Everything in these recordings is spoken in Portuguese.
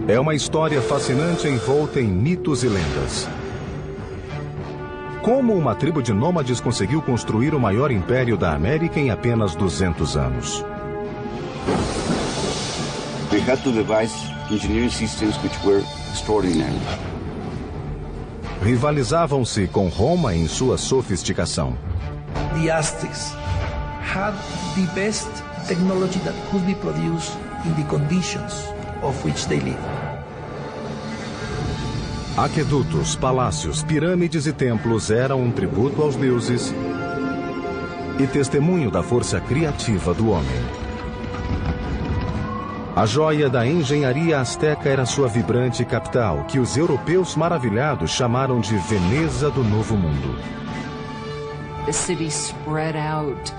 É uma história fascinante envolta em mitos e lendas. Como uma tribo de nômades conseguiu construir o maior império da América em apenas 200 anos? They had to devise engineering systems which were extraordinary. Rivalizavam-se com Roma em sua sofisticação. The Aztecs had the best technology that could be produced in the conditions of which they lived. Aquedutos, palácios, pirâmides e templos eram um tributo aos deuses e testemunho da força criativa do homem. A joia da engenharia asteca era sua vibrante capital, que os europeus maravilhados chamaram de Veneza do Novo Mundo. The city spread out,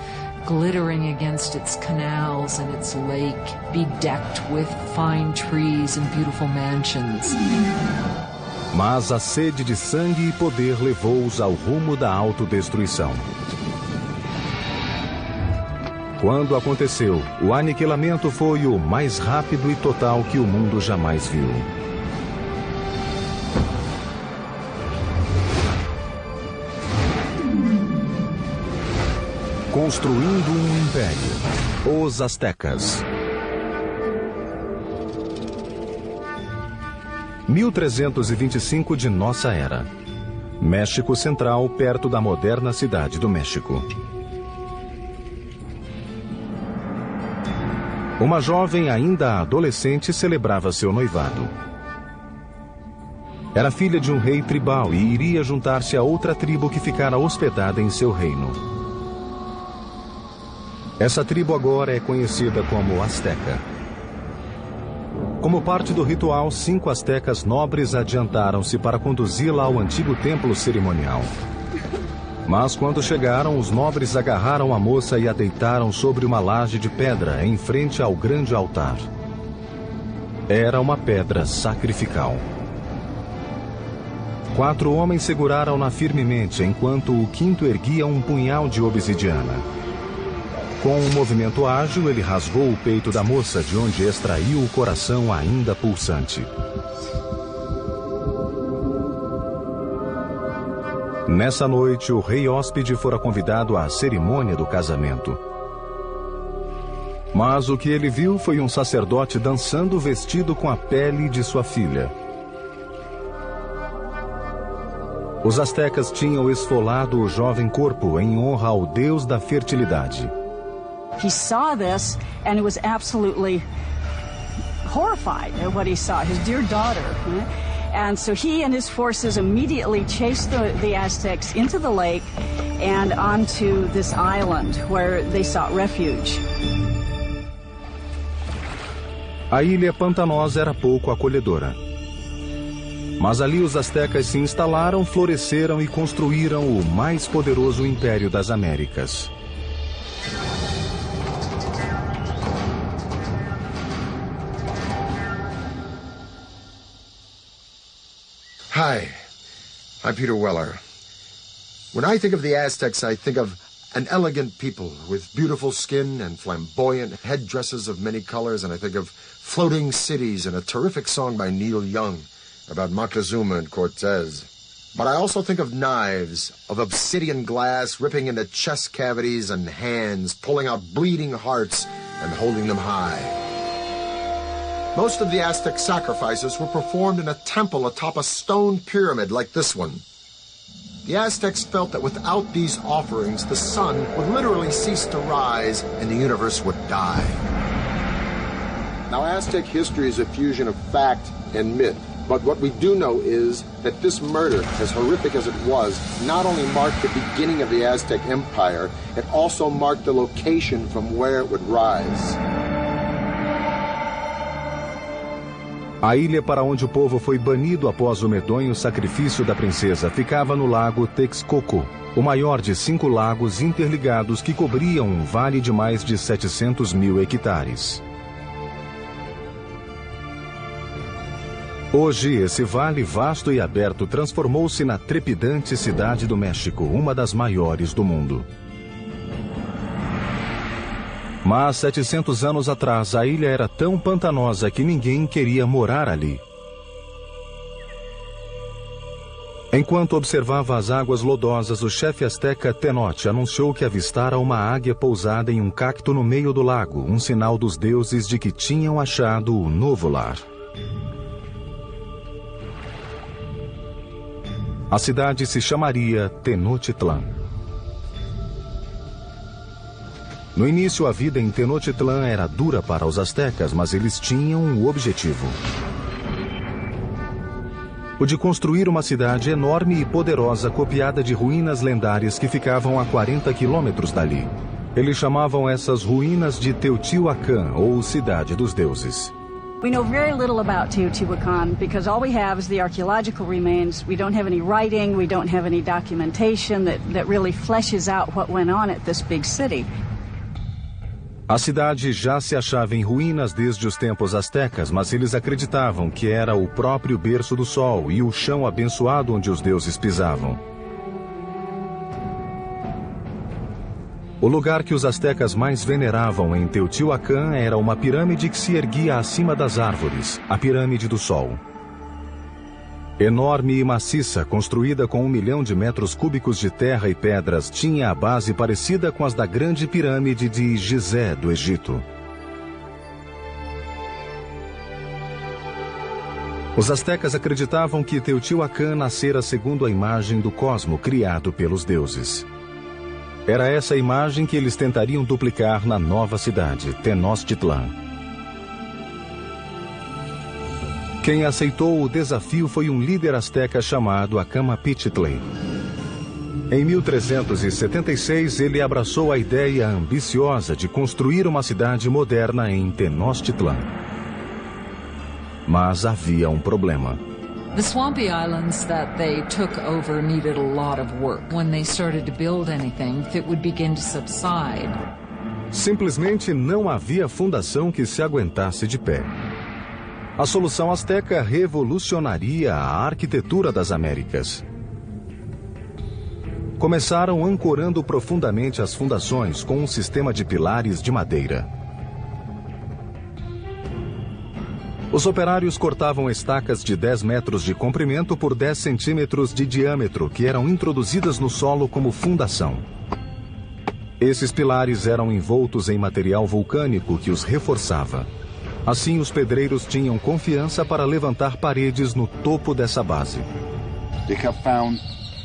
glittering against its canals and its lake, bedecked with fine trees and beautiful mansions. Mas a sede de sangue e poder levou-os ao rumo da autodestruição. Quando aconteceu, o aniquilamento foi o mais rápido e total que o mundo jamais viu. Construindo um império. Os Aztecas. 1325 de nossa era. México Central, perto da moderna cidade do México. Uma jovem ainda adolescente celebrava seu noivado. Era filha de um rei tribal e iria juntar-se a outra tribo que ficara hospedada em seu reino. Essa tribo agora é conhecida como Azteca. Como parte do ritual, 5 astecas nobres adiantaram-se para conduzi-la ao antigo templo cerimonial. Mas quando chegaram, os nobres agarraram a moça e a deitaram sobre uma laje de pedra em frente ao grande altar. Era uma pedra sacrificial. 4 homens seguraram-na firmemente, enquanto o quinto erguia um punhal de obsidiana. Com um movimento ágil, ele rasgou o peito da moça, de onde extraiu o coração ainda pulsante. Nessa noite, o rei hóspede fora convidado à cerimônia do casamento. Mas o que ele viu foi um sacerdote dançando vestido com a pele de sua filha. Os astecas tinham esfolado o jovem corpo em honra ao deus da fertilidade. He saw this and he was absolutely horrified at what he saw, his dear daughter. And so he and his forces immediately chased the Aztecs into the lake and onto this island where they sought refuge. A ilha pantanosa era pouco acolhedora. Mas ali os astecas se instalaram, floresceram e construíram o mais poderoso império das Américas. Hi, I'm Peter Weller. When I think of the Aztecs, I think of an elegant people with beautiful skin and flamboyant headdresses of many colors, and I think of floating cities and a terrific song by Neil Young about Moctezuma and Cortez. But I also think of knives, of obsidian glass ripping into chest cavities and hands, pulling out bleeding hearts and holding them high. Most of the Aztec sacrifices were performed in a temple atop a stone pyramid like this one. The Aztecs felt that without these offerings, the sun would literally cease to rise and the universe would die. Now, Aztec history is a fusion of fact and myth. But what we do know is that this murder, as horrific as it was, not only marked the beginning of the Aztec Empire, it also marked the location from where it would rise. A ilha para onde o povo foi banido após o medonho sacrifício da princesa ficava no lago Texcoco, o maior de 5 lagos interligados que cobriam um vale de mais de 700 mil hectares. Hoje, esse vale vasto e aberto transformou-se na trepidante cidade do México, uma das maiores do mundo. Mas 700 anos atrás, a ilha era tão pantanosa que ninguém queria morar ali. Enquanto observava as águas lodosas, o chefe asteca Tenoch anunciou que avistara uma águia pousada em um cacto no meio do lago, um sinal dos deuses de que tinham achado o novo lar. A cidade se chamaria Tenochtitlan. No início, a vida em Tenochtitlan era dura para os astecas, mas eles tinham um objetivo: o de construir uma cidade enorme e poderosa copiada de ruínas lendárias que ficavam a 40 quilômetros dali. Eles chamavam essas ruínas de Teotihuacan, ou Cidade dos Deuses. We know very little about Teotihuacan because all we have is the archaeological remains. We don't have any writing, we don't have any documentation that really fleshes out what went on at this big city. A cidade já se achava em ruínas desde os tempos astecas, mas eles acreditavam que era o próprio berço do sol e o chão abençoado onde os deuses pisavam. O lugar que os astecas mais veneravam em Teotihuacan era uma pirâmide que se erguia acima das árvores, a Pirâmide do Sol. Enorme e maciça, construída com 1 milhão de metros cúbicos de terra e pedras, tinha a base parecida com as da grande pirâmide de Gizé, do Egito. Os astecas acreditavam que Teotihuacan nascera segundo a imagem do cosmo criado pelos deuses. Era essa imagem que eles tentariam duplicar na nova cidade, Tenochtitlan. Quem aceitou o desafio foi um líder asteca chamado Acamapichtli. Em 1376, ele abraçou a ideia ambiciosa de construir uma cidade moderna em Tenochtitlan. Mas havia um problema. The swampy islands that they took over needed a lot of work. When they started to build anything, it would begin to subside. Simplesmente não havia fundação que se aguentasse de pé. A solução asteca revolucionaria a arquitetura das Américas. Começaram ancorando profundamente as fundações com um sistema de pilares de madeira. Os operários cortavam estacas de 10 metros de comprimento por 10 centímetros de diâmetro, que eram introduzidas no solo como fundação. Esses pilares eram envoltos em material vulcânico que os reforçava. Assim, os pedreiros tinham confiança para levantar paredes no topo dessa base. They have found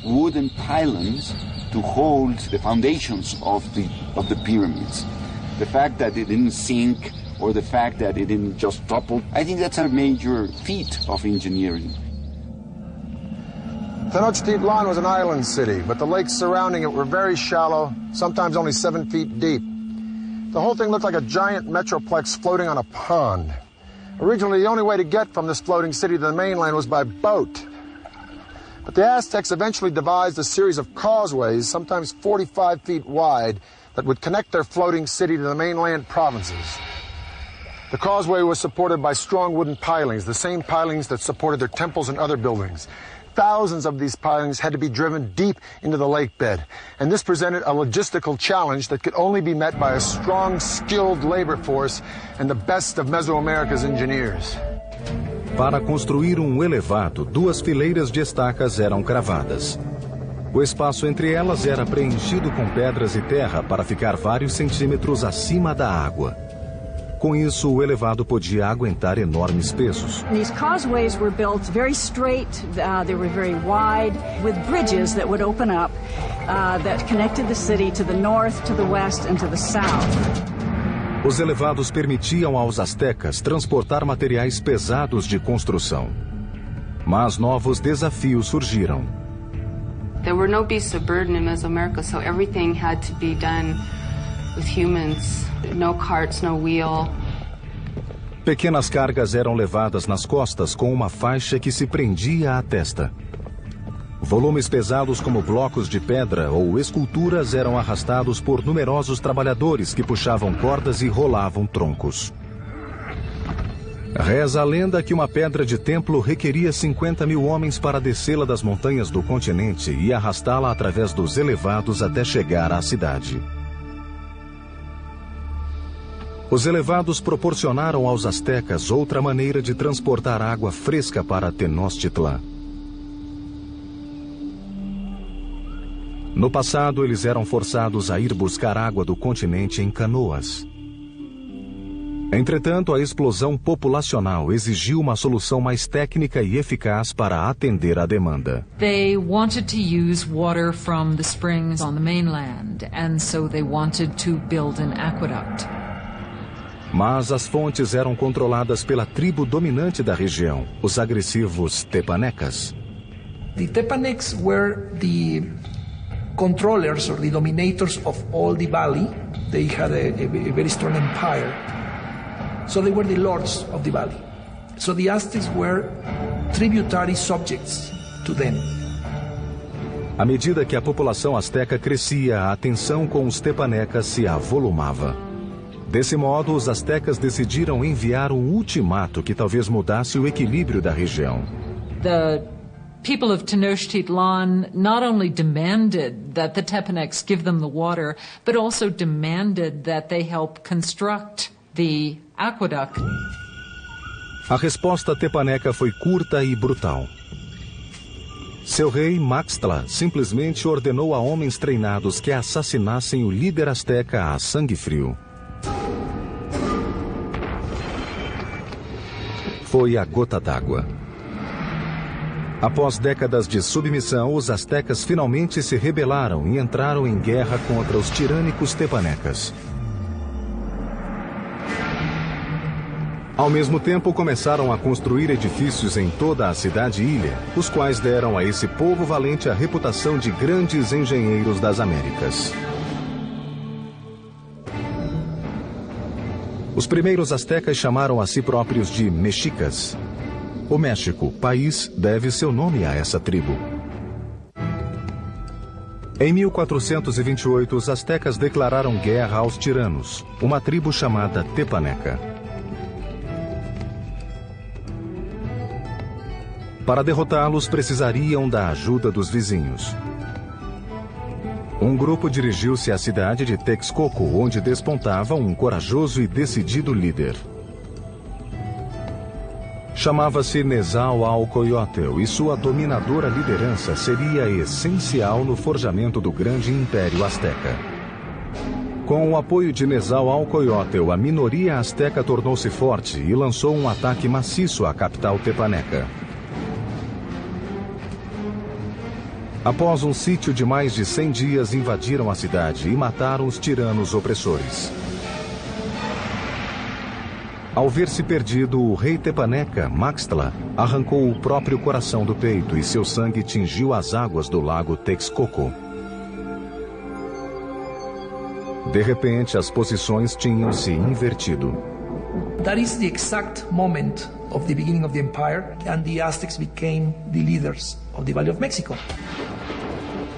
wooden pylons to hold the foundations of the pyramids. The fact that they didn't sink or the fact that it didn't just topple, I think that's a major feat of engineering. Tenochtitlan was an island city, but the lakes surrounding it were very shallow, sometimes only 7 feet deep. The whole thing looked like a giant metroplex floating on a pond. Originally, the only way to get from this floating city to the mainland was by boat. But the Aztecs eventually devised a series of causeways, sometimes 45 feet wide, that would connect their floating city to the mainland provinces. The causeway was supported by strong wooden pilings, the same pilings that supported their temples and other buildings. Thousands of these pilings had to be driven deep into the lake bed, and this presented a logistical challenge that could only be met by a strong, skilled labor force and the best of Mesoamerica's engineers. Para construir um elevado, 2 fileiras de estacas eram cravadas. O espaço entre elas era preenchido com pedras e terra para ficar vários centímetros acima da água. Com isso, o elevado podia aguentar enormes pesos. These causeways were built very straight, they were very wide, with bridges that would open up that connected the city to the north, to the west, and to the south. Os elevados permitiam aos astecas transportar materiais pesados de construção. Mas novos desafios surgiram. There were no beasts of burden in Mesoamerica, so everything had to be done with humans. No carts, no wheel. Pequenas cargas eram levadas nas costas com uma faixa que se prendia à testa. Volumes pesados como blocos de pedra ou esculturas eram arrastados por numerosos trabalhadores que puxavam cordas e rolavam troncos. Reza a lenda que uma pedra de templo requeria 50.000 homens para descê-la das montanhas do continente e arrastá-la através dos elevados até chegar à cidade. Os elevados proporcionaram aos astecas outra maneira de transportar água fresca para Tenochtitlan. No passado, eles eram forçados a ir buscar água do continente em canoas. Entretanto, a explosão populacional exigiu uma solução mais técnica e eficaz para atender à demanda. They wanted to use water from the springs on the mainland, and so they wanted to build an aqueduct. Mas as fontes eram controladas pela tribo dominante da região, os agressivos Tepanecas. The Tepanecs were the controllers or the dominators of all the valley. They had a very strong empire. So they were the lords of the valley. So the Aztecs were tributary subjects to them. À medida que a população asteca crescia, a tensão com os Tepanecas se avolumava. Desse modo, os astecas decidiram enviar um ultimato que talvez mudasse o equilíbrio da região. The people of Tenochtitlan not only demanded that the Tepanecs give them the water, but also demanded that they help construct the aqueduct. A resposta tepaneca foi curta e brutal. Seu rei, Maxtla, simplesmente ordenou a homens treinados que assassinassem o líder asteca a sangue frio. Foi a gota d'água. Após décadas de submissão, os astecas finalmente se rebelaram e entraram em guerra contra os tirânicos tepanecas. Ao mesmo tempo, começaram a construir edifícios em toda a cidade-ilha, os quais deram a esse povo valente a reputação de grandes engenheiros das Américas. Os primeiros astecas chamaram a si próprios de mexicas. O México, país, deve seu nome a essa tribo. Em 1428, os astecas declararam guerra aos tiranos, uma tribo chamada Tepaneca. Para derrotá-los, precisariam da ajuda dos vizinhos. Um grupo dirigiu-se à cidade de Texcoco, onde despontava um corajoso e decidido líder. Chamava-se Nezahualcóyotl e sua dominadora liderança seria essencial no forjamento do grande império asteca. Com o apoio de Nezahualcóyotl, a minoria asteca tornou-se forte e lançou um ataque maciço à capital tepaneca. Após um sítio de mais de 100 dias, invadiram a cidade e mataram os tiranos opressores. Ao ver-se perdido, o rei tepaneca, Maxtla, arrancou o próprio coração do peito e seu sangue tingiu as águas do lago Texcoco. De repente, as posições tinham se invertido. That is the exact moment of the beginning of the empire, and the Aztecs became the leaders of the Valley of Mexico.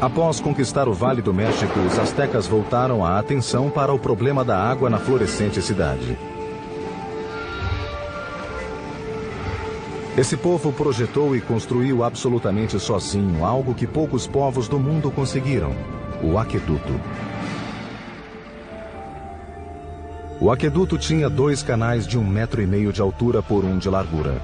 Após conquistar o Vale do México, os astecas voltaram a atenção para o problema da água na florescente cidade. Esse povo projetou e construiu absolutamente sozinho algo que poucos povos do mundo conseguiram: o aqueduto. O aqueduto tinha 2 canais de 1,5 metro de altura por 1 de largura.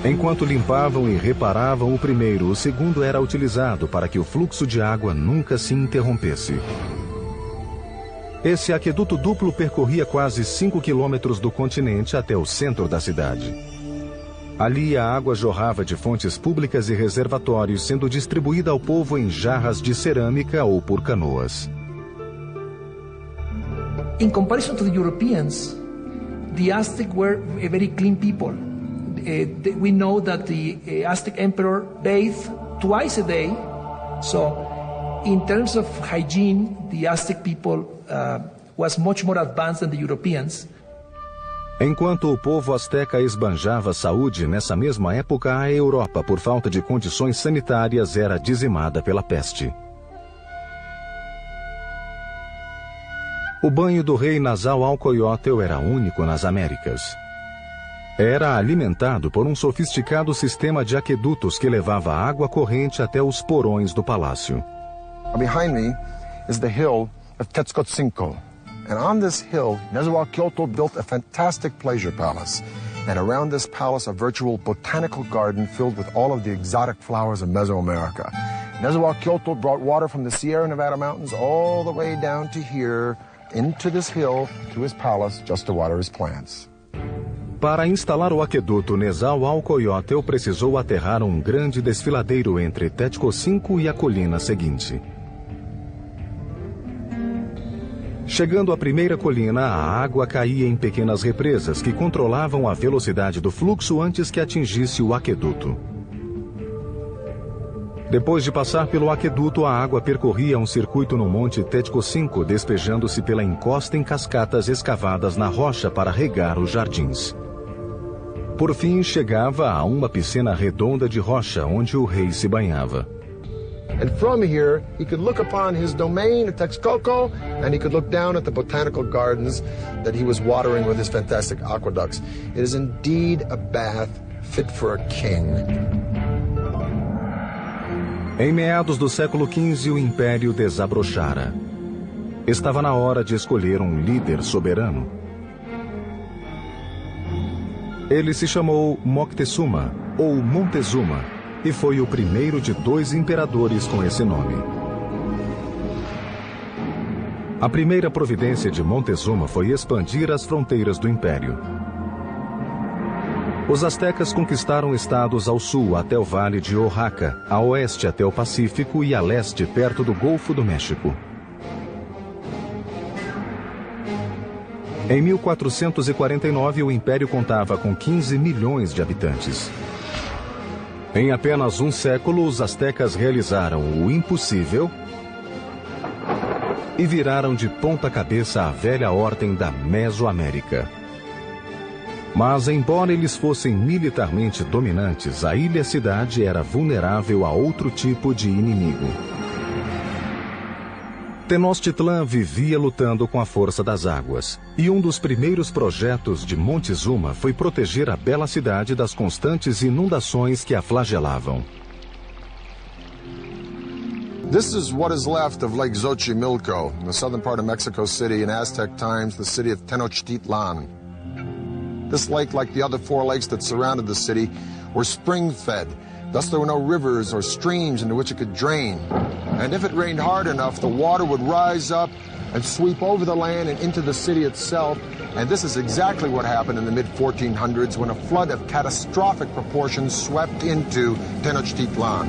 Enquanto limpavam e reparavam o primeiro, o segundo era utilizado para que o fluxo de água nunca se interrompesse. Esse aqueduto duplo percorria quase 5 quilômetros do continente até o centro da cidade. Ali a água jorrava de fontes públicas e reservatórios, sendo distribuída ao povo em jarras de cerâmica ou por canoas. In comparison to the Europeans, the Aztecs were a very clean people. We know that the Aztec emperor bathed twice a day. So, in terms of hygiene, the Aztec people was much more advanced than the Europeans. Enquanto o povo asteca esbanjava saúde, nessa mesma época a Europa, por falta de condições sanitárias, era dizimada pela peste. O banho do rei Nezahualcóyotl era único nas Américas. Era alimentado por um sofisticado sistema de aquedutos que levava água corrente até os porões do palácio. Behind me is the hill of Tetzcoatzinco, And on this hill, Nezahualcóyotl built a fantastic pleasure palace. And around this palace, a virtual botanical garden filled with all of the exotic flowers of Mesoamerica. Nezahualcóyotl brought water from the Sierra Nevada mountains all the way down to here, into this hill, to his palace, just to water his plants. Para instalar o aqueduto, Nezahualcóyotl precisou aterrar um grande desfiladeiro entre Tetcocinco e a colina seguinte. Chegando à primeira colina, a água caía em pequenas represas que controlavam a velocidade do fluxo antes que atingisse o aqueduto. Depois de passar pelo aqueduto, a água percorria um circuito no Monte Tetcocinco, despejando-se pela encosta em cascatas escavadas na rocha para regar os jardins. Por fim, chegava a uma piscina redonda de rocha, onde o rei se banhava. And from here, he could look upon his domain at Texcoco, and he could look down at the botanical gardens that he was watering with his fantastic aqueducts. It is indeed a bath fit for a king. Em meados do século XV, o Império desabrochara. Estava na hora de escolher um líder soberano. Ele se chamou Moctezuma, ou Montezuma, e foi o primeiro de 2 imperadores com esse nome. A primeira providência de Montezuma foi expandir as fronteiras do Império. Os astecas conquistaram estados ao sul até o Vale de Oaxaca, a oeste até o Pacífico e a leste perto do Golfo do México. Em 1449, o Império contava com 15 milhões de habitantes. Em apenas um século, os astecas realizaram o impossível e viraram de ponta cabeça a velha ordem da Mesoamérica. Mas, embora eles fossem militarmente dominantes, a ilha-cidade era vulnerável a outro tipo de inimigo. Tenochtitlan vivia lutando com a força das águas, e um dos primeiros projetos de Montezuma foi proteger a bela cidade das constantes inundações que a flagelavam. This is what is left of Lake Xochimilco, in the southern part of Mexico City, in Aztec times, the city of Tenochtitlan. This lake, like the other 4 lakes that surrounded the city, were spring-fed. Thus there were no rivers or streams into which it could drain. And if it rained hard enough, the water would rise up and sweep over the land and into the city itself. And this is exactly what happened in the mid-1400s when a flood of catastrophic proportions swept into Tenochtitlan.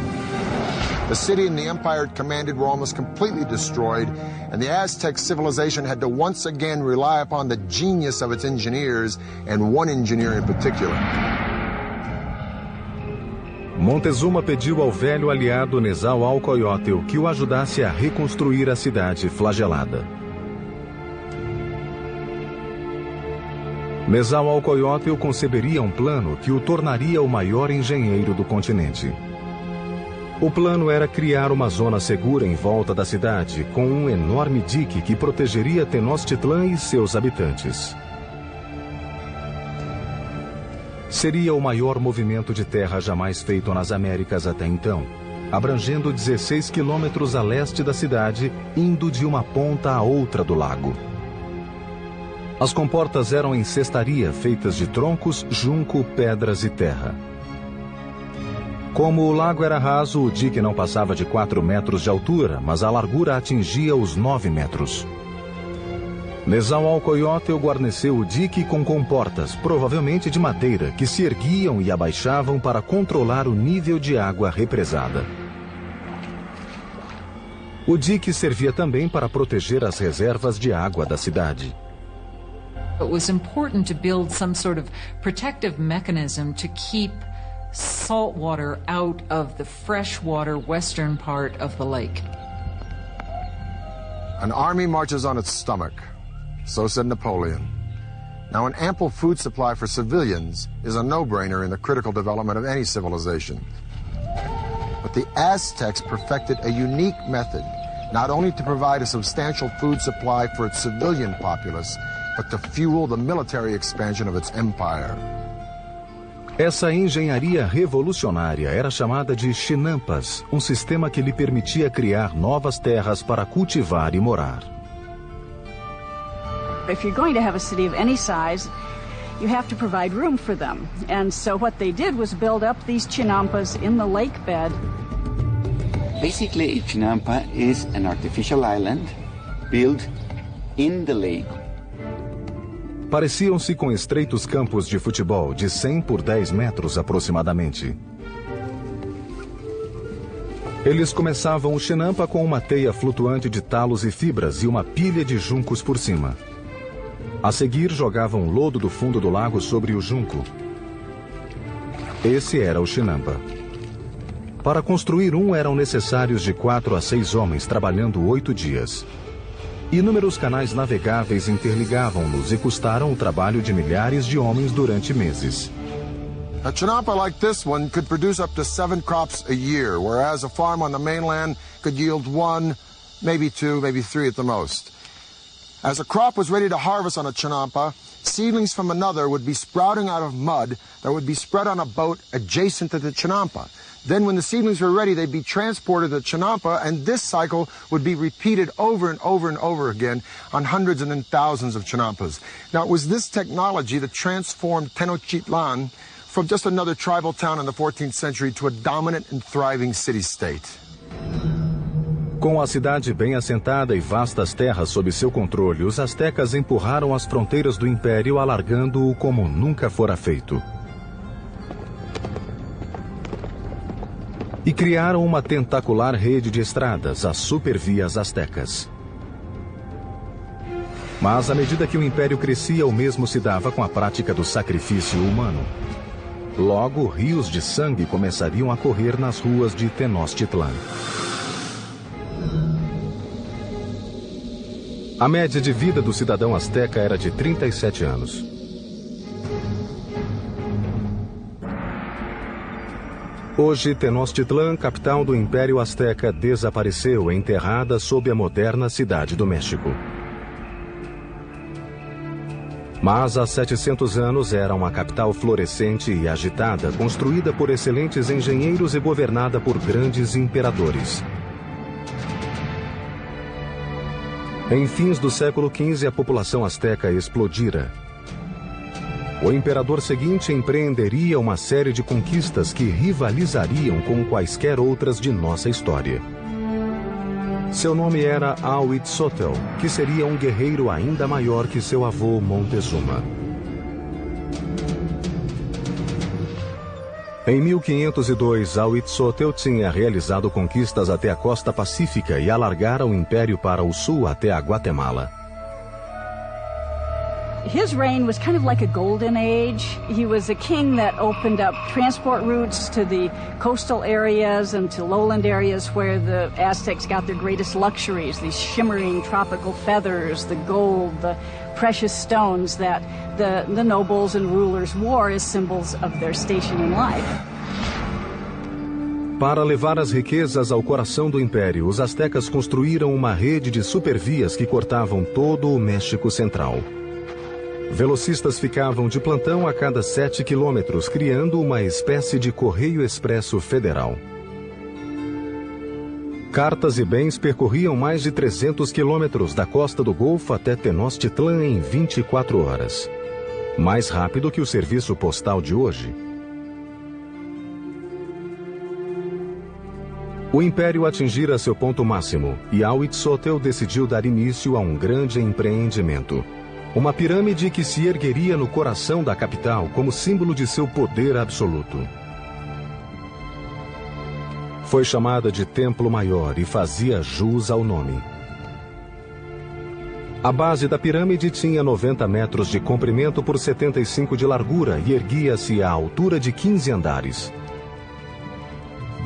The city and the empire it commanded were almost completely destroyed, and the Aztec civilization had to once again rely upon the genius of its engineers, and one engineer in particular. Montezuma pediu ao velho aliado Nezahualcóyotl que o ajudasse a reconstruir a cidade flagelada. Nezahualcóyotl conceberia um plano que o tornaria o maior engenheiro do continente. O plano era criar uma zona segura em volta da cidade, com um enorme dique que protegeria Tenochtitlan e seus habitantes. Seria o maior movimento de terra jamais feito nas Américas até então, abrangendo 16 quilômetros a leste da cidade, indo de uma ponta à outra do lago. As comportas eram em cestaria feitas de troncos, junco, pedras e terra. Como o lago era raso, o dique não passava de 4 metros de altura, mas a largura atingia os 9 metros. Nezahualcóyotl guarneceu o dique com comportas, provavelmente de madeira, que se erguiam e abaixavam para controlar o nível de água represada. O dique servia também para proteger as reservas de água da cidade. It was important to build some sort of protective mechanism to keep salt water out of the freshwater western part of the lake. An army marches on its stomach. So said Napoleon. Now, an ample food supply for civilians is a no-brainer in the critical development of any civilization. But the Aztecs perfected a unique method, not only to provide a substantial food supply for its civilian populace, but to fuel the military expansion of its empire. Essa engenharia revolucionária era chamada de chinampas, um sistema que lhe permitia criar novas terras para cultivar e morar. If you're going to have a city of any size, you have to provide room for them. And so what they did was build up these chinampas in the lake bed. Basically, a chinampa is an artificial island built in the lake. Pareciam-se com estreitos campos de futebol de 100 por 10 metros aproximadamente. Eles começavam o chinampa com uma teia flutuante de talos e fibras e uma pilha de juncos por cima. A seguir, jogavam lodo do fundo do lago sobre o junco. Esse era o chinampa. Para construir um, eram necessários de 4 a 6 homens trabalhando 8 dias. Inúmeros canais navegáveis interligavam-nos e custaram o trabalho de milhares de homens durante meses. A chinampa like this one could produce up to 7 crops a year, whereas a farm on the mainland could yield 1, maybe 2, maybe 3 at the most. As a crop was ready to harvest on a chinampa, seedlings from another would be sprouting out of mud that would be spread on a boat adjacent to the chinampa. Then when the seedlings were ready, they'd be transported to Chinampa, and this cycle would be repeated over and over and over again on hundreds and then thousands of Chinampas. Now, it was this technology that transformed Tenochtitlan from just another tribal town in the 14th century to a dominant and thriving city-state. Com a cidade bem assentada e vastas terras sob seu controle, os astecas empurraram as fronteiras do império, alargando-o como nunca fora feito. E criaram uma tentacular rede de estradas, as supervias astecas. Mas, à medida que o império crescia, o mesmo se dava com a prática do sacrifício humano. Logo, rios de sangue começariam a correr nas ruas de Tenochtitlan. A média de vida do cidadão asteca era de 37 anos. Hoje, Tenochtitlan, capital do Império Azteca, desapareceu, enterrada sob a moderna cidade do México. Mas há 700 anos era uma capital florescente e agitada, construída por excelentes engenheiros e governada por grandes imperadores. Em fins do século XV, a população asteca explodira. O imperador seguinte empreenderia uma série de conquistas que rivalizariam com quaisquer outras de nossa história. Seu nome era Huitzotl, que seria um guerreiro ainda maior que seu avô Montezuma. Em 1502, Huitzotl tinha realizado conquistas até a costa pacífica e alargara o império para o sul até a Guatemala. His reign was kind of like a golden age. He was a king that opened up transport routes to the coastal areas and to lowland areas where the Aztecs got their greatest luxuries, these shimmering tropical feathers, the gold, the precious stones that the nobles and rulers wore as symbols of their station in life. Para levar as riquezas ao coração do império, os astecas construíram uma rede de supervias que cortavam todo o México Central. Velocistas ficavam de plantão a cada 7 quilômetros, criando uma espécie de correio expresso federal. Cartas e bens percorriam mais de 300 quilômetros da costa do Golfo até Tenochtitlan em 24 horas. Mais rápido que o serviço postal de hoje. O império atingira seu ponto máximo e Huitzotl decidiu dar início a um grande empreendimento. Uma pirâmide que se ergueria no coração da capital como símbolo de seu poder absoluto. Foi chamada de Templo Maior e fazia jus ao nome. A base da pirâmide tinha 90 metros de comprimento por 75 de largura e erguia-se à altura de 15 andares.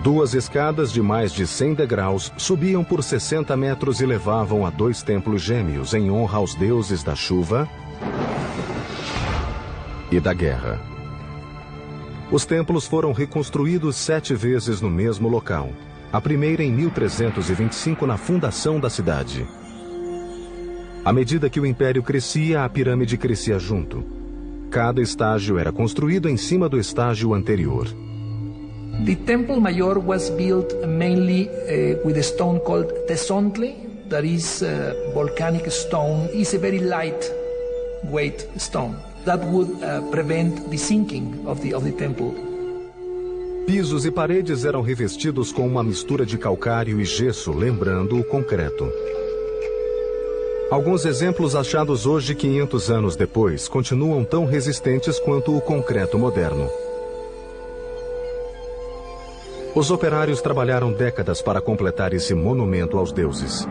2 escadas de mais de 100 degraus subiam por 60 metros e levavam a 2 templos gêmeos em honra aos deuses da chuva e da guerra. Os templos foram reconstruídos 7 vezes no mesmo local. A primeira em 1325 na fundação da cidade. À medida que o império crescia, a pirâmide crescia junto. Cada estágio era construído em cima do estágio anterior. The Temple Mayor was built mainly with a stone called Tezontli, that is volcanic stone. It's a very light weight stone. That would prevent the sinking of the temple. Pisos e paredes eram revestidos com uma mistura de calcário e gesso, lembrando o concreto. Alguns exemplos achados hoje, 500 anos depois, continuam tão resistentes quanto o concreto moderno. Os operários trabalharam décadas para completar esse monumento aos deuses.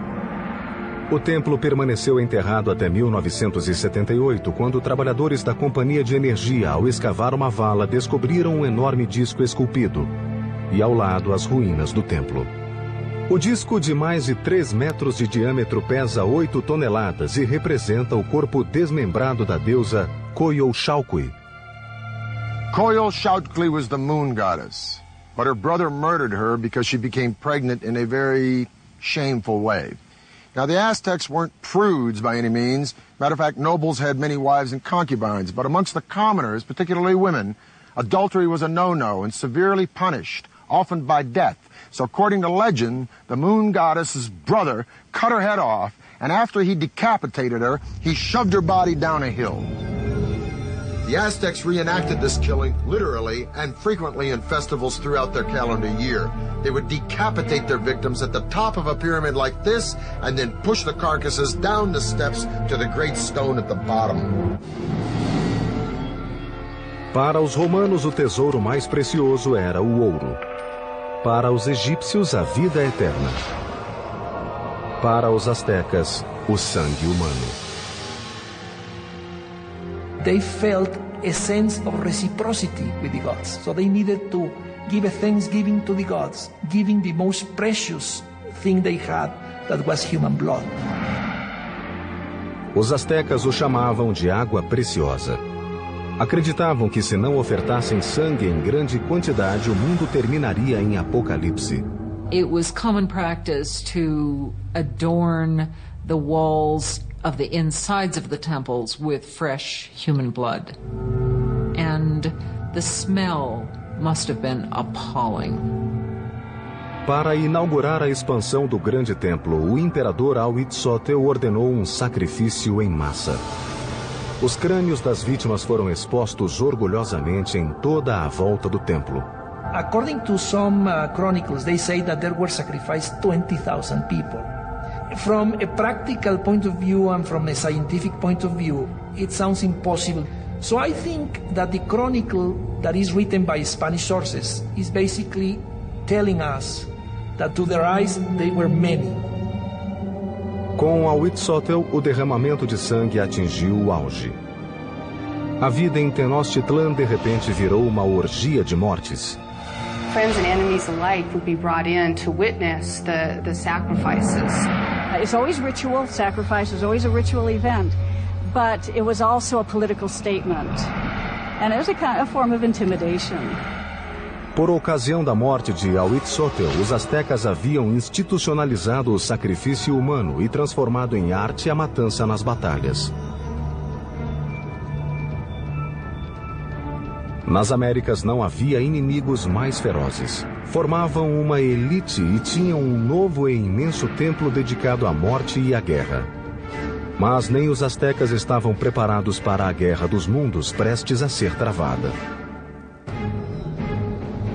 O templo permaneceu enterrado até 1978, quando trabalhadores da Companhia de Energia, ao escavar uma vala, descobriram um enorme disco esculpido e, ao lado, as ruínas do templo. O disco, de mais de 3 metros de diâmetro, pesa 8 toneladas e representa o corpo desmembrado da deusa Coyolxauhqui. Coyolxauhqui was the moon goddess, but her brother murdered her because she became pregnant in a very shameful way. Now, the Aztecs weren't prudes by any means. Matter of fact, nobles had many wives and concubines, but amongst the commoners, particularly women, adultery was a no-no and severely punished, often by death. So according to legend, the moon goddess's brother cut her head off, and after he decapitated her, he shoved her body down a hill. The Aztecs reenacted this killing literally and frequently in festivals throughout their calendar year. They would decapitate their victims at the top of a pyramid like this and then push the carcasses down the steps to the great stone at the bottom. Para os romanos, o tesouro mais precioso era o ouro. Para os egípcios, a vida eterna. Para os astecas, o sangue humano. They felt a sense of reciprocity with the gods. So they needed to give a thanksgiving to the gods, giving the most precious thing they had, that was human blood. Os astecas o chamavam de água preciosa. Acreditavam que se não ofertassem sangue em grande quantidade, o mundo terminaria em apocalipse. It was common practice to adorn the walls of the insides of the temples with fresh human blood. And the smell must have been appalling. Para inaugurar a expansão do grande templo, o imperador Huitzilopochtli ordenou um sacrifício em massa. Os crânios das vítimas foram expostos orgulhosamente em toda a volta do templo. According to some chronicles, they say that there were sacrificed 20,000 people. From a practical point of view and from a scientific point of view, it sounds impossible. So I think that the chronicle that is written by Spanish sources is basically telling us that to their eyes they were many. Com Huitzilopochtli, o derramamento de sangue atingiu o auge. A vida em Tenochtitlan de repente virou uma orgia de mortes. Friends and enemies alike would be brought in to witness the sacrifices. It's always ritual. Sacrifice is always a ritual event, but it was also a political statement, and it was a form of intimidation. Por ocasião da morte de Huitzilopochtli, os astecas haviam institucionalizado o sacrifício humano e transformado em arte a matança nas batalhas. Nas Américas não havia inimigos mais ferozes. Formavam uma elite e tinham um novo e imenso templo dedicado à morte e à guerra. Mas nem os astecas estavam preparados para a guerra dos mundos prestes a ser travada.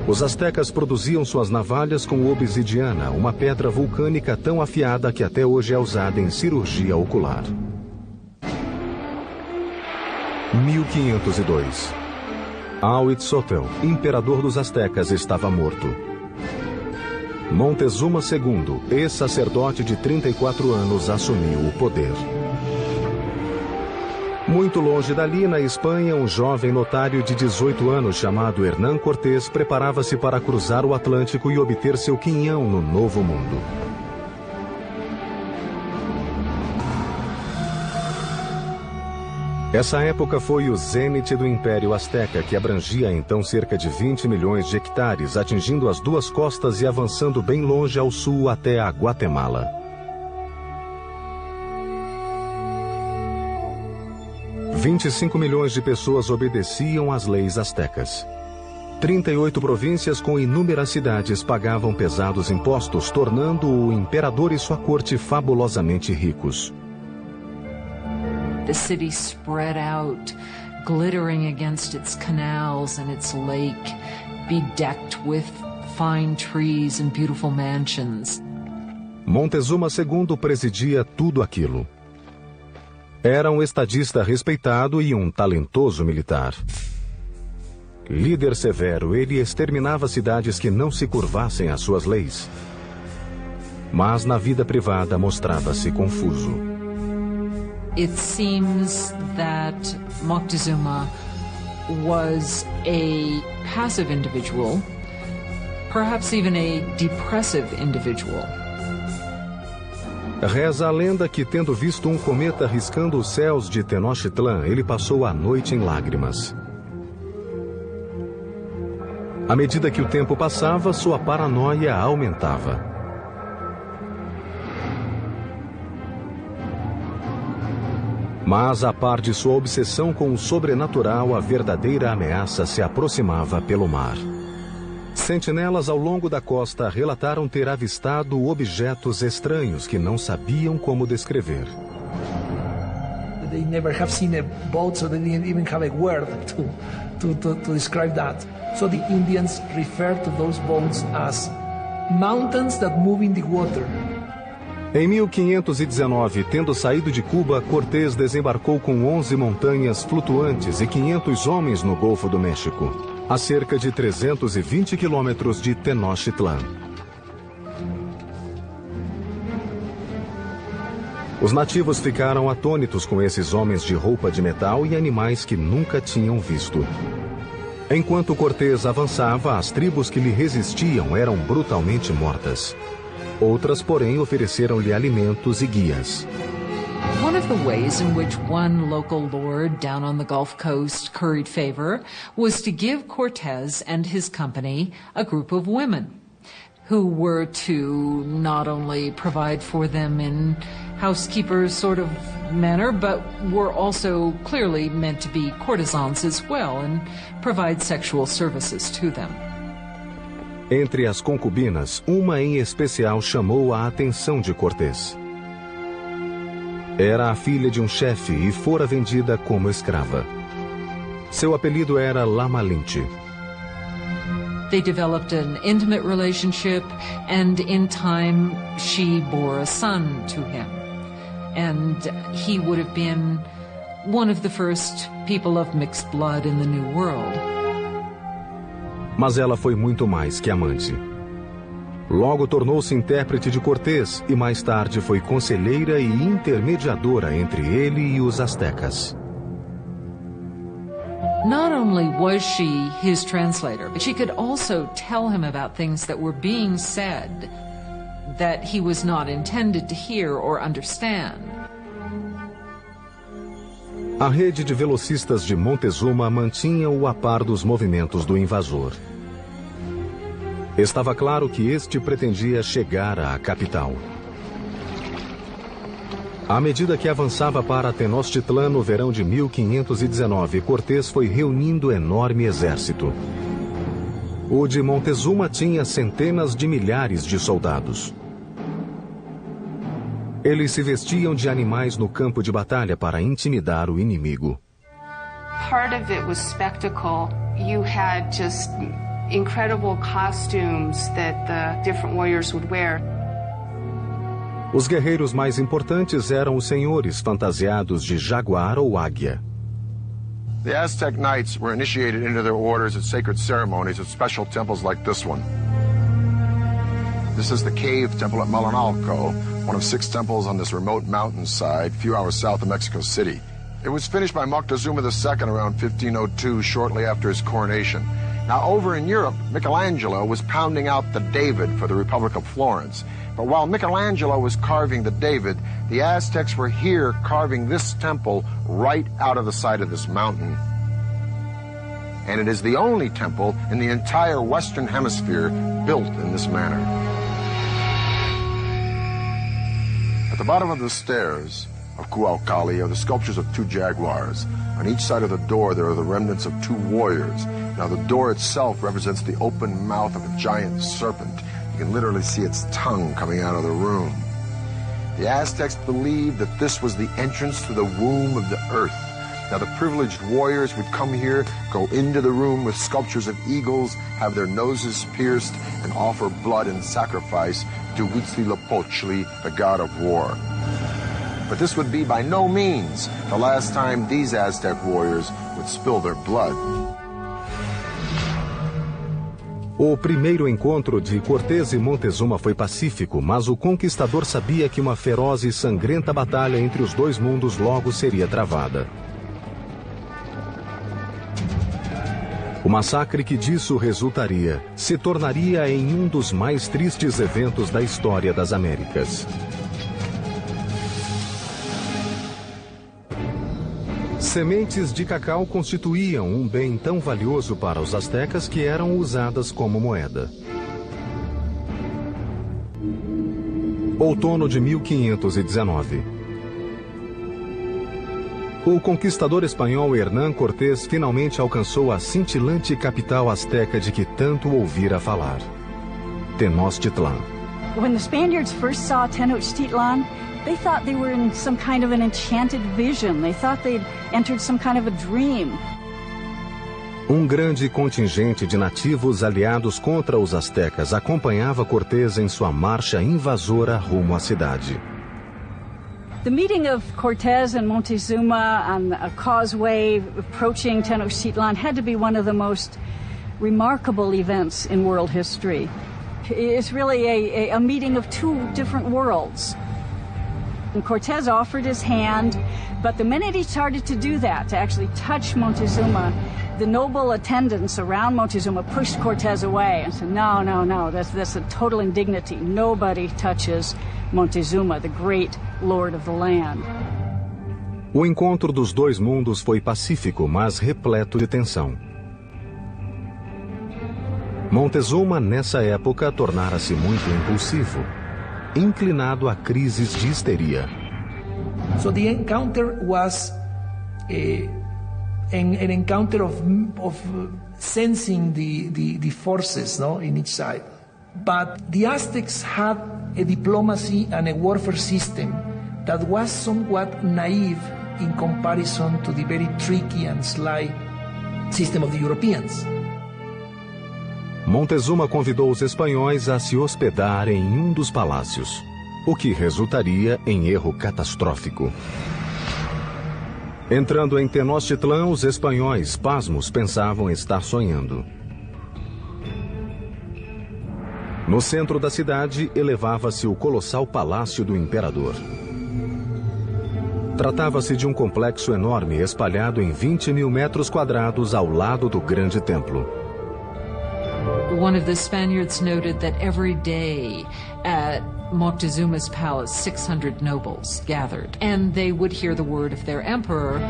Os astecas produziam suas navalhas com obsidiana, uma pedra vulcânica tão afiada que até hoje é usada em cirurgia ocular. 1502. Huitzilopochtli, imperador dos astecas, estava morto. Montezuma II, ex-sacerdote de 34 anos, assumiu o poder. Muito longe dali, na Espanha, um jovem notário de 18 anos chamado Hernán Cortés preparava-se para cruzar o Atlântico e obter seu quinhão no Novo Mundo. Essa época foi o zênite do Império Azteca, que abrangia então cerca de 20 milhões de hectares, atingindo as duas costas e avançando bem longe ao sul até a Guatemala. $25 milhões de pessoas obedeciam às leis astecas. 38 províncias com inúmeras cidades pagavam pesados impostos, tornando o imperador e sua corte fabulosamente ricos. The city spread out, glittering against its canals and its lake, bedecked with fine trees and beautiful mansions. Montezuma II presidia tudo aquilo. Era um estadista respeitado e um talentoso militar. Líder severo, ele exterminava cidades que não se curvassem às suas leis. Mas na vida privada mostrava-se confuso. It seems that Moctezuma was a passive individual, perhaps even a depressive individual. Reza a lenda que, tendo visto um cometa riscando os céus de Tenochtitlan, ele passou a noite em lágrimas. À medida que o tempo passava, sua paranoia aumentava. Mas, a par de sua obsessão com o sobrenatural, a verdadeira ameaça se aproximava pelo mar. Sentinelas ao longo da costa relataram ter avistado objetos estranhos que não sabiam como descrever. They never have seen a boat, so they didn't even have a word to describe that. So the Indians refer to those boats as mountains that move in the water. Em 1519, tendo saído de Cuba, Cortés desembarcou com 11 montanhas flutuantes e 500 homens no Golfo do México, a cerca de 320 quilômetros de Tenochtitlan. Os nativos ficaram atônitos com esses homens de roupa de metal e animais que nunca tinham visto. Enquanto Cortés avançava, as tribos que lhe resistiam eram brutalmente mortas. Outras, porém, ofereceram-lhe alimentos e guias. One of the ways in which one local lord down on the Gulf Coast curried favor was to give Cortés and his company a group of women who were to not only provide for them in housekeepers sort of manner, but were also clearly meant to be courtesans as well and provide sexual services to them. Entre as concubinas, uma em especial chamou a atenção de Cortés. Era a filha de um chefe e fora vendida como escrava. Seu apelido era La Malinche. They developed an intimate relationship, and in time she bore a son to him. And he would have been one of the first people of mixed blood in the New World. Mas ela foi muito mais que amante. Logo tornou-se intérprete de Cortés e mais tarde foi conselheira e intermediadora entre ele e os astecas. Not only was she his translator, but she could also tell him about things that were being said that he was not intended to hear or understand. A rede de velocistas de Montezuma mantinha-o a par dos movimentos do invasor. Estava claro que este pretendia chegar à capital. À medida que avançava para Tenochtitlan no verão de 1519, Cortés foi reunindo enorme exército. O de Montezuma tinha centenas de milhares de soldados. Eles se vestiam de animais no campo de batalha para intimidar o inimigo. Part of it was spectacle. You had just incredible costumes that the different warriors would wear. Os guerreiros mais importantes eram os senhores fantasiados de jaguar ou águia. The Aztec knights were initiated into their orders at sacred ceremonies at special temples like this one. This is the cave temple at Malinalco, one of 6 temples on this remote mountainside, a few hours south of Mexico City. It was finished by Moctezuma II around 1502, shortly after his coronation. Now, over in Europe, Michelangelo was pounding out the David for the Republic of Florence. But while Michelangelo was carving the David, the Aztecs were here carving this temple right out of the side of this mountain. And it is the only temple in the entire Western Hemisphere built in this manner. At the bottom of the stairs of Cuauhtli are the sculptures of 2 jaguars. On each side of the door there are the remnants of 2 warriors. Now the door itself represents the open mouth of a giant serpent. You can literally see its tongue coming out of the room. The Aztecs believed that this was the entrance to the womb of the earth. Now, the privileged warriors would come here, go into the room with sculptures of eagles, have their noses pierced, and offer blood and sacrifice to Huitzilopochtli, the god of war. But this would be by no means the last time these Aztec warriors would spill their blood. O primeiro encontro de Cortés e Montezuma foi pacífico, mas o conquistador sabia que uma feroz e sangrenta batalha entre os dois mundos logo seria travada. O massacre que disso resultaria se tornaria em um dos mais tristes eventos da história das Américas. Sementes de cacau constituíam um bem tão valioso para os astecas que eram usadas como moeda. Outono de 1519. O conquistador espanhol Hernán Cortés finalmente alcançou a cintilante capital asteca de que tanto ouvira falar, Tenochtitlan. When the Spaniards first saw Tenochtitlan, they thought they were in some kind of an enchanted vision. They thought they'd entered some kind of a dream. Um grande contingente de nativos aliados contra os astecas acompanhava Cortés em sua marcha invasora rumo à cidade. The meeting of Cortés and Montezuma on a causeway approaching Tenochtitlan had to be one of the most remarkable events in world history. It's really a meeting of two different worlds. And Cortés offered his hand, but the minute he started to do that, to actually touch Montezuma, the noble attendants around Montezuma pushed Cortés away and said, no, that's a total indignity. Nobody touches Montezuma, the great lord of the land. O encontro dos dois mundos foi pacífico, mas repleto de tensão. Montezuma, nessa época, tornara-se muito impulsivo, inclinado a crises de histeria. So the encounter was an encounter of sensing the forces, no, in each side. But the Aztecs had a diplomacy and a warfare system that was somewhat naive in comparison to the very tricky and sly system of the Europeans. Montezuma convidou os espanhóis a se hospedar em um dos palácios, o que resultaria em erro catastrófico. Entrando em Tenochtitlan, os espanhóis, pasmos, pensavam estar sonhando. No centro da cidade, elevava-se o colossal palácio do imperador. Tratava-se de um complexo enorme espalhado em 20.000 metros quadrados ao lado do grande templo. One of the Spaniards noted that every day at Moctezuma's palace, 600 nobles gathered, and they would hear the word of their emperor.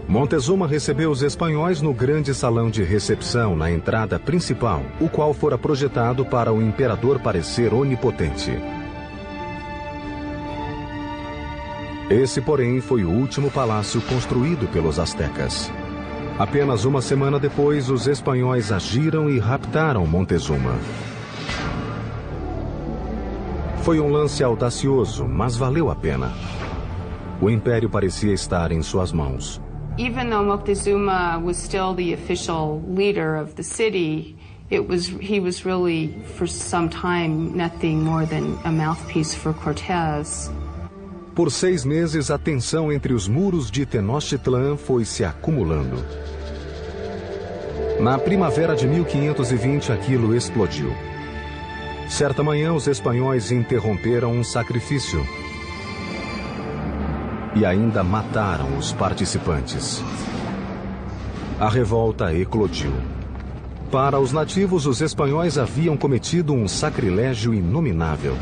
Montezuma recebeu os espanhóis no grande salão de recepção na entrada principal, o qual fora projetado para o imperador parecer onipotente. Esse, porém, foi o último palácio construído pelos astecas. Apenas uma semana depois, os espanhóis agiram e raptaram Montezuma. Foi um lance audacioso, mas valeu a pena. O império parecia estar em suas mãos. Even though Moctezuma was still the official leader of the city, he was really, for some time, nothing more than a mouthpiece for Cortés. Por 6 meses, a tensão entre os muros de Tenochtitlan foi se acumulando. Na primavera de 1520, aquilo explodiu. Certa manhã, os espanhóis interromperam um sacrifício e ainda mataram os participantes. A revolta eclodiu. Para os nativos, os espanhóis haviam cometido um sacrilégio inominável.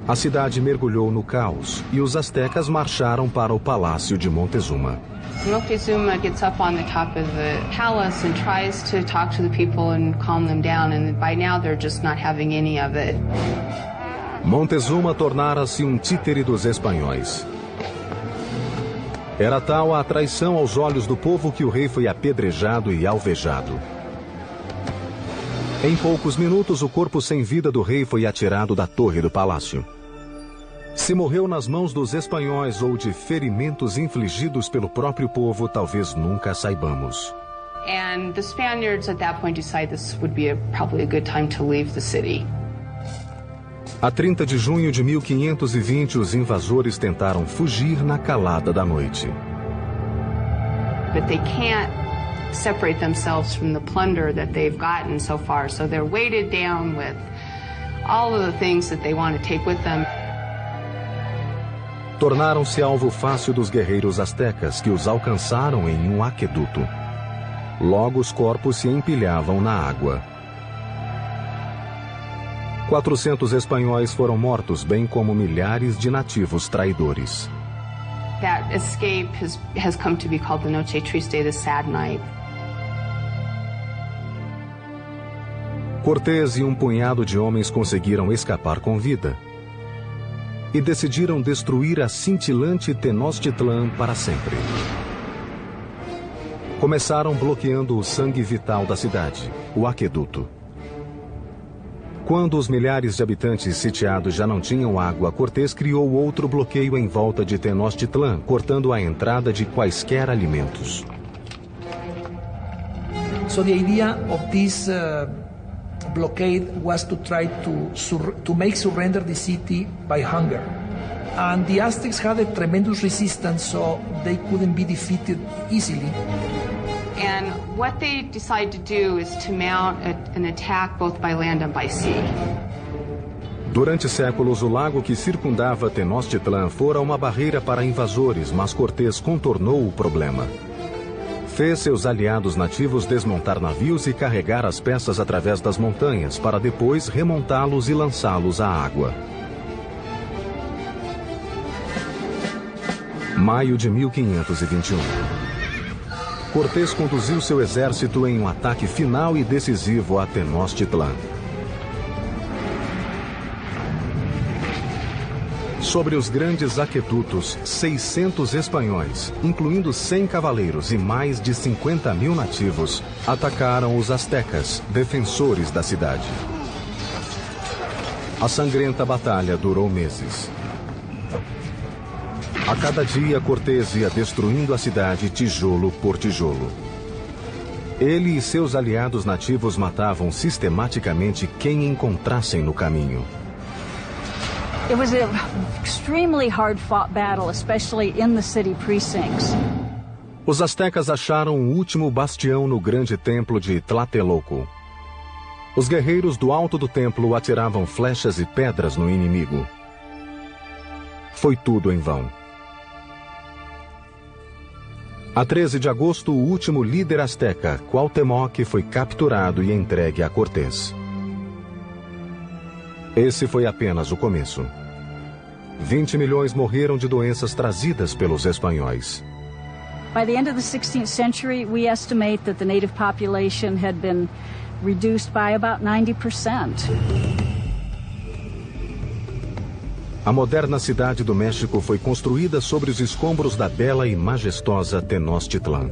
A cidade mergulhou no caos e os astecas marcharam para o palácio de Montezuma. Moctezuma gets up on the top of the palace and tries to talk to the people and calm them down, and by now they're just not having any of it. Montezuma tornara-se um títere dos espanhóis. Era tal a traição aos olhos do povo que o rei foi apedrejado e alvejado. Em poucos minutos, o corpo sem vida do rei foi atirado da torre do palácio. Se morreu nas mãos dos espanhóis ou de ferimentos infligidos pelo próprio povo, talvez nunca saibamos. And the Spaniards at that point decided this would be probably a good time to leave the city. A 30 de junho de 1520, os invasores tentaram fugir na calada da noite. But they can't separate themselves from the plunder that they've gotten so far, so they're weighted down with all of the things that they want to take with them. Tornaram-se alvo fácil dos guerreiros astecas, que os alcançaram em um aqueduto. Logo os corpos se empilhavam na água. 400 espanhóis foram mortos, bem como milhares de nativos traidores. That escape has come to be called the Noche Triste, the sad night. Cortés e um punhado de homens conseguiram escapar com vida e decidiram destruir a cintilante Tenochtitlan para sempre. Começaram bloqueando o sangue vital da cidade, o aqueduto. Quando os milhares de habitantes sitiados já não tinham água, Cortés criou outro bloqueio em volta de Tenochtitlan, cortando a entrada de quaisquer alimentos. So the idea of this blockade was to try to make surrender the city by hunger. And the Aztecs had a tremendous resistance, so they couldn't be defeated easily. And what they decided to do is to mount an attack both by land and by sea. Durante séculos, o lago que circundava Tenochtitlan fora uma barreira para invasores, mas Cortés contornou o problema. Fez seus aliados nativos desmontar navios e carregar as peças através das montanhas, para depois remontá-los e lançá-los à água. Maio de 1521. Cortés conduziu seu exército em um ataque final e decisivo a Tenochtitlan. Sobre os grandes aquedutos, 600 espanhóis, incluindo 100 cavaleiros e mais de 50.000 nativos, atacaram os astecas, defensores da cidade. A sangrenta batalha durou meses. A cada dia, Cortés ia destruindo a cidade tijolo por tijolo. Ele e seus aliados nativos matavam sistematicamente quem encontrassem no caminho. It was an extremely hard-fought battle, especially in the city precincts. Os astecas acharam um último bastião no grande templo de Tlatelolco. Os guerreiros do alto do templo atiravam flechas e pedras no inimigo. Foi tudo em vão. A 13 de agosto, o último líder asteca, Cuauhtémoc, foi capturado e entregue a Cortés. Esse foi apenas o começo. 20 milhões morreram de doenças trazidas pelos espanhóis. By the end of the 16th century, we estimate that the native population had been reduced by about 90%. A moderna cidade do México foi construída sobre os escombros da bela e majestosa Tenochtitlan.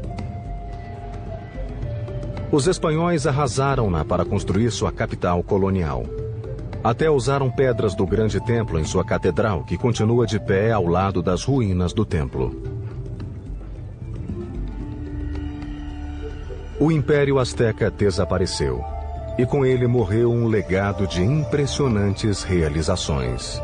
Os espanhóis arrasaram-na para construir sua capital colonial. Até usaram pedras do grande templo em sua catedral, que continua de pé ao lado das ruínas do templo. O Império Azteca desapareceu, e com ele morreu um legado de impressionantes realizações.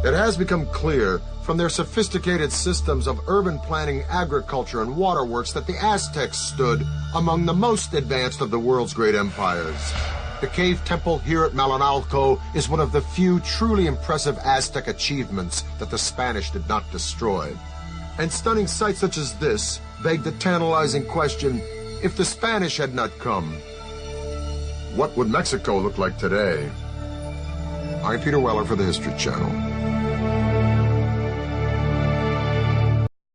It has become clear from their sophisticated systems of urban planning, agriculture, and waterworks that the Aztecs stood among the most advanced of the world's great empires. The cave temple here at Malinalco is one of the few truly impressive Aztec achievements that the Spanish did not destroy. And stunning sights such as this beg the tantalizing question, if the Spanish had not come, what would Mexico look like today? I'm Peter Weller for the History Channel.